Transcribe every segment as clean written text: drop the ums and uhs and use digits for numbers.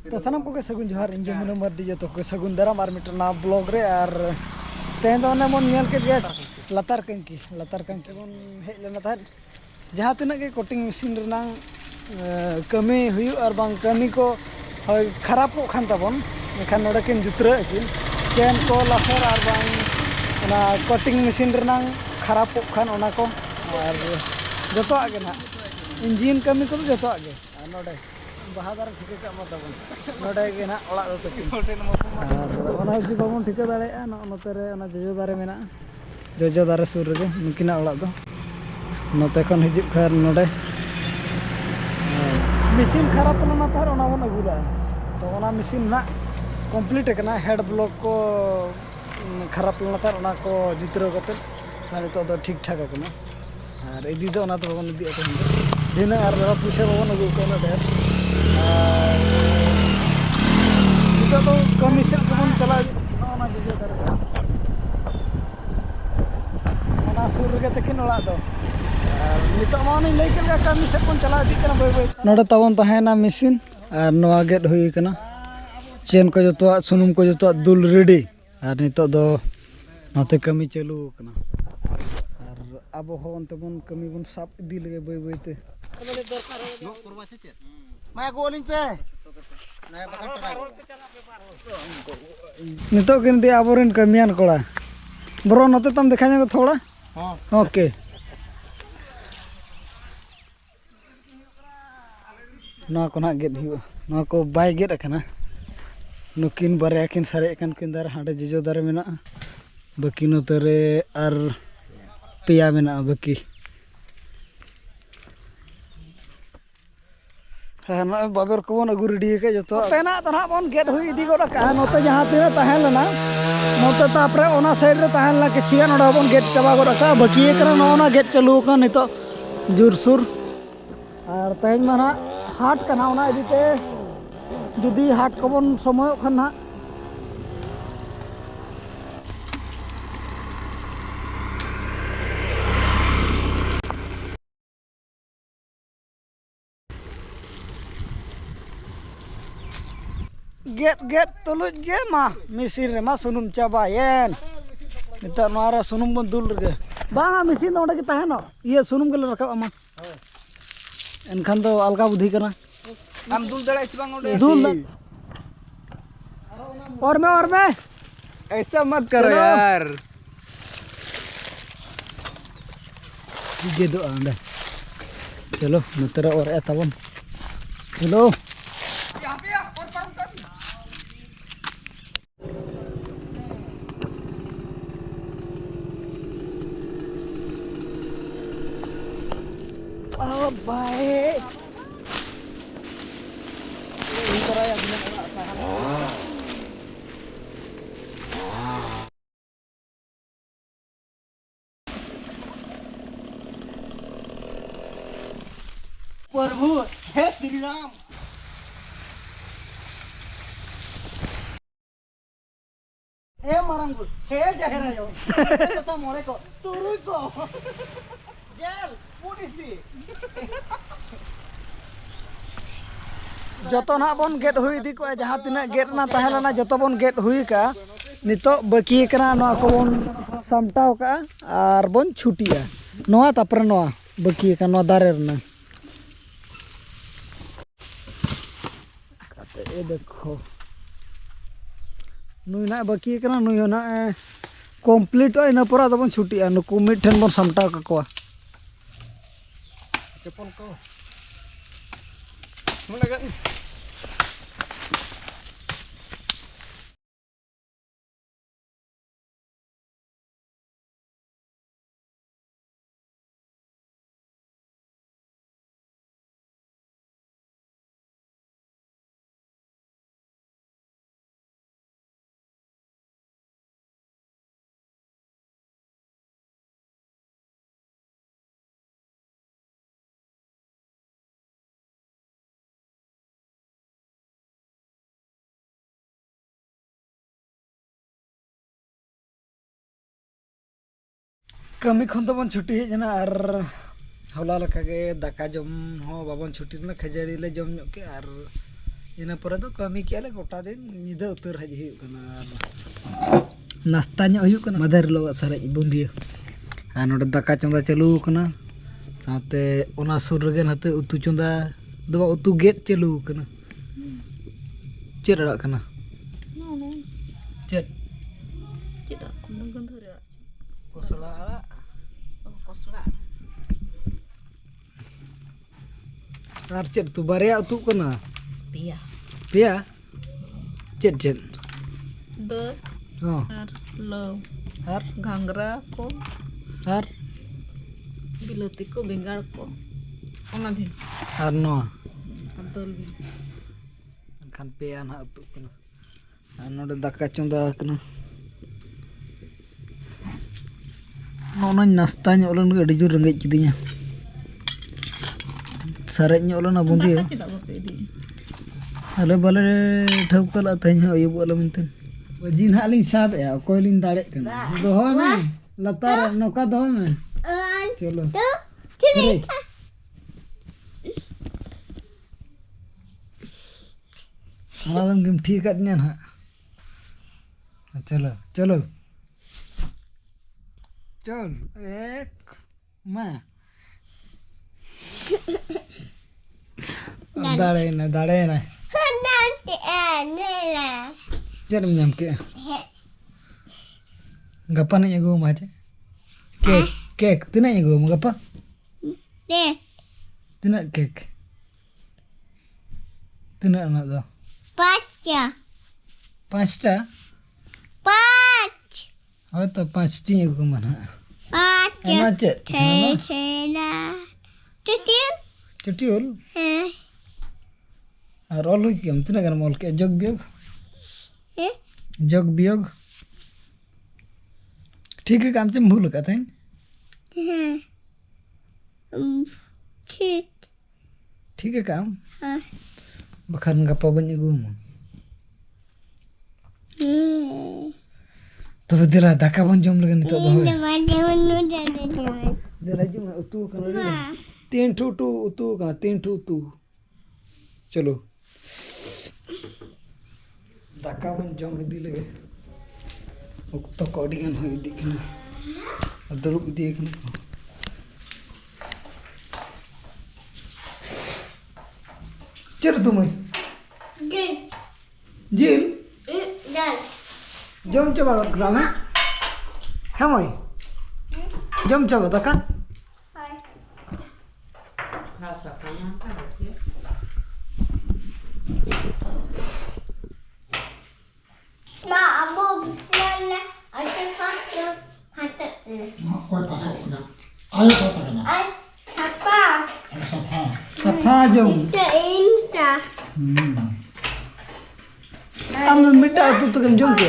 तो सनम को सगुन जोहार इन जमुना मर्दी जो तो सगुन दाराम और मिटना ब्लॉग रे और तेन तो मन नेल के लतार कंकी बन हेज लेना था जहाँ तीना के कटिंग मशीन रेना कमी हुई और बांग कमी को खराबो खान तबन एखान नोडे किन जुतरा किन चेन को लासर और बांग ना कटिंग मशीन रेना खराबो खान ओना को और जतो आगे ना इंजिन कमी को जतो आगे नोडे बाहादार ठीक का मत तबन नोडे के ना ओला दो तकिन और ओना जि बाबन ठीक दाड़े नोते रे ओना जजो दारे मेना जजो दारे सुर रे नुकिना ओला दो नोते खन हिजुब खार नोडे मशीन खराब लना तार ओना बन अगुला तो ओना मशीन ना कंप्लीट करना हेड ब्लॉक को खराब लना तार ओना को जितरो कते माने तो ठीक ठाक करना और इदी दो ओना तो बन इदी अते दिन और पैसा बन अगु को ढेर नितो तो कमी से बन चला ओना जजो दार ओना सुर रे तकिन ओला दो नितो माने लई के कमी से बन चला दी कना बय बय नोडे तबन तहेना मशीन और नवा गेट हुई कना चेन को जतो सुनुम को जतो दुल रेडी और नितो दो नाते कमी चालू कना और अब हो अंत बन कमी बन साब इदी लगे बय बय ते मैं गोलिंग पे नितो किन दे आबोरेन कमियान कोड़ा ब्रो नते तम दिखाने को थोड़ा हां ओके ना को ना गेट हुआ ना को बाय गेट अकना नुकिन बारे किन सारे कन किन दार हाडे जजो दारे मेना बाकी नतरे और पिया मेना बाकी ना बाबर को बन अगु रेडी के जतो तेना तो ना बन गेट हुई इदी गोरा का नते जहां तीना तहन लेना नते तापरे ओना साइड रे तहन ला किछिया नोडा बन गेट चबा गोरा का बाकी एकरा नोना गेट चालू का नितो जुरसुर और तेन माना हाट कना ओना इदीते जुदी हाट को बन समय खना गेट तुलुज गे मा मशीन रे मा सुनुम चाबायेन नितो नोरा सुनुम बन दुल रे बांगा मशीन ओंडे के तहनो ये सुनुम के रखा मा एनखान तो अलगा बुद्धि करना हम दुल दड़े बांग ओंडे दुल और मैं ऐसा मत करो यार ये दो आंदे चलो नतरा और एतवन चलो oh baik ini teraya bilang प्रभु हे श्री राम हे मारंगु हे जहरायो तो मोरे को तुरुई को जेल पुलिसी जतो ना बन गेट हुई दी को जहां तिना गेट ना तहलना जतो बन गेट हुई का नितो बाकी कना नो को बन समटाव का और बन छुटिया नोआ तापर नोआ बाकी का नो दारे रना ए देखो नुई ना बाकी कना नुई ना कंप्लीट इना परा दबन छुटिया नुकु मिठन बन समटाव का को चपल को मुलागन कमी खन तो बन छुट्टी हेजना और हौला लका गे दाका जम हो बाबन छुट्टी ना खजाड़ी ले जम के और ina pore do kami ki ale gota din nyida utar haj hu kana nasta nya hu kana madar lo sarej bundia node daka chonda chalu kana साथे ओना सुर रगे नाते उतु चंदा दबा उतु गेट चलू कना चेड अड़ा कना चेड कुन गंधरे कोसला अड़ा कोसला आर चेड तु बारे उतु कना पिया पिया चेड चेड द आर लो आर घांगरा को आर बिलाती को बेंगाड़ को ओना भी आर नो अदल भी खान पे आना उतु कना आर नोडे दाका चंदा कना नोना नास्ता nya ulan adi jur rengej kidinya sarek nya ulan abundi ale bale thaukala tanya ayu bola minten wajin halin sab ya koilin dare kana dohoy me latar noka dohoy me चलो हमारा game ठीक है ना चलो चलो चल एक मैं दाड़े ना चल हम के गप्पा नहीं एगो माचे केक केक tina ego mo apa tina kek tina anak do pasta oh to pasti ego mana ana cek cutil rol hu kem tina kan mol ke jog biog ठीक है काम से भूल कहते हैं ठीक है काम बखर गप्पा बन गुम तो दिला दाका बन जम लगन तो दिला जी मैं उतु कना तीन ठू टू उतु कना तीन ठू तू चलो दाका बन जम दी लगे उक्त कोडिगन हो दिखना दुरुप दिए कना चल तुम्हें जिल जम चबा एग्जाम है मैं जम चबा दका सफा जम am minta tu tukam jom ke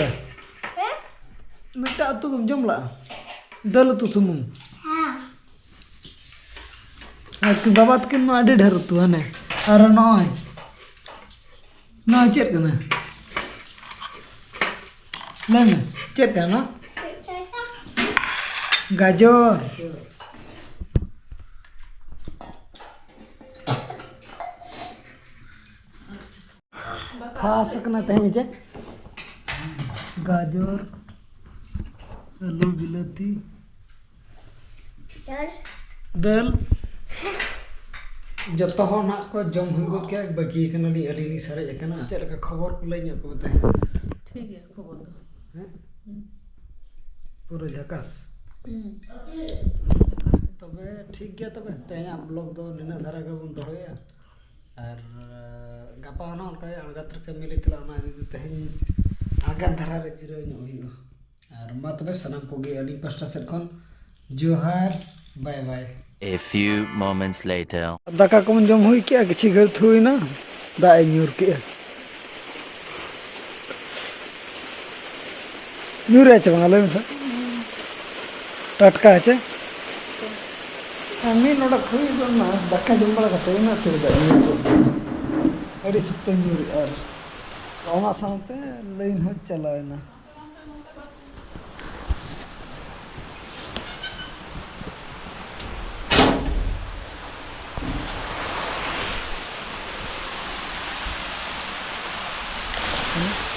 minta tu tukam jom la dal tu sumum aku babat kin ma ade dhar tu ane ar noy chet kana lan chet kana gajor खास सकना तहें जे गाजर आलू बिलाती दाल जतो हो ना को जम हुई गो क्या बाकी कना ली अली नी सारे कना चल का खबर को लई को बताए ठीक है खबर दो हैं पूरा झकास तबे ठीक गया तबे तेना ब्लॉग दो निना धारा के बन दोया और गापा ना उनका अणगत के मिले तला ना दे तेन आगा धारा रे जिरो न होइयो और मा तबे सनम कोगे अली पास्टा सेट खन जोहार bye bye A few moments later दाका को जम हुई क्या किछि घर थुई ना दाई न्यूर के न्यूर है चंगा ले टटका है आमी नोडा खुई दो ना दाका जम बड़ा कते ना तेरे दा अड़ी सुत्ते न्यूर यार ओना साथे लाइन हो चलाए ना ᱠᱟᱱᱟ